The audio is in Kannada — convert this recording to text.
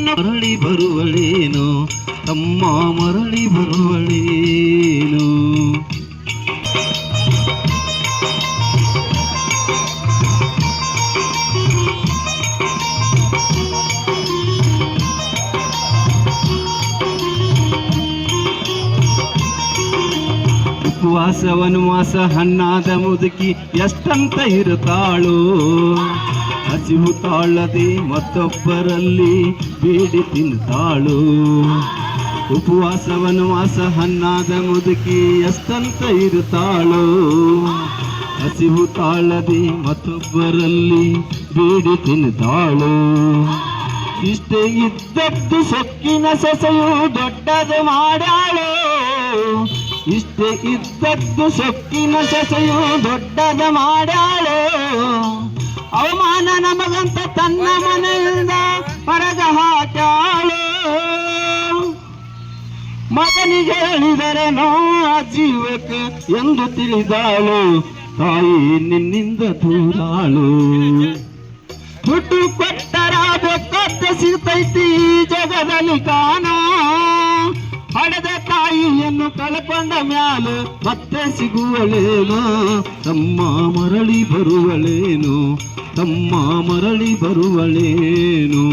ಮರಳಿ ಬರುವಳೇನು ತಮ್ಮ ಮರಳಿ ಬರುವಳೇನು. ಉಪವಾಸ ವನವಾಸ ಹಣ್ಣಾದ ಮುದುಕಿ ಎಷ್ಟಂತ ಇರುತ್ತಾಳು, ಹಸಿವು ತಾಳದೆ ಮತ್ತೊಬ್ಬರಲ್ಲಿ ಬೇಡಿ ತಿಂತಾಳು. ಉಪವಾಸ ವನವಾಸ ಹಣ್ಣಾದ ಮುದುಕಿ ಎಷ್ಟಂತ ಇರುತ್ತಾಳು, ಹಸಿವು ತಾಳದೆ ಮತ್ತೊಬ್ಬರಲ್ಲಿ ಬೇಡಿ ತಿಂತಾಳು. ಇಷ್ಟೇ ಇದ್ದದ್ದು ಸೊಕ್ಕಿನ ಸೊಸೆಯು ದೊಡ್ಡದು ಮಾಡ್ಯಾಳು, ಇಷ್ಟೇ ಇದ್ದದ್ದು ಸೊಕ್ಕಿನ ಸೊಸೆಯು ದೊಡ್ಡದ ಮಾಡ್ಯಾಳು. ಅವಮಾನ ನಮಗಂತ ತನ್ನ ಮನೆಯಿಂದ ಹೊರಗ ಹಾಕ್ಯಾಳು. ಮಗನಿಗೆ ಹೇಳಿದರೆ ಆ ಜೀವಕ್ಕೆ ಎಂದು ತಿಳಿದಾಳು, ತಾಯಿ ನಿನ್ನಿಂದ ದೂರಾಳು. ದುಡ್ಡು ಕೊಟ್ಟರ ಬೆಕ್ಕತ್ತ ಸಿಗ್ತೈತಿ ಜಗದಲ್ಲಿ ಕಾಣ, ಹಡೆದ ತಾಯಿಯನ್ನು ಕಳ್ಕೊಂಡ ಮ್ಯಾಲ ಮತ್ತೆ ಸಿಗುವಳೇನು ತಮ್ಮ ಮರಳಿ ಬರುವಳೇನು, ತಮ್ಮ ಮರಳಿ ಬರುವಳೇನು.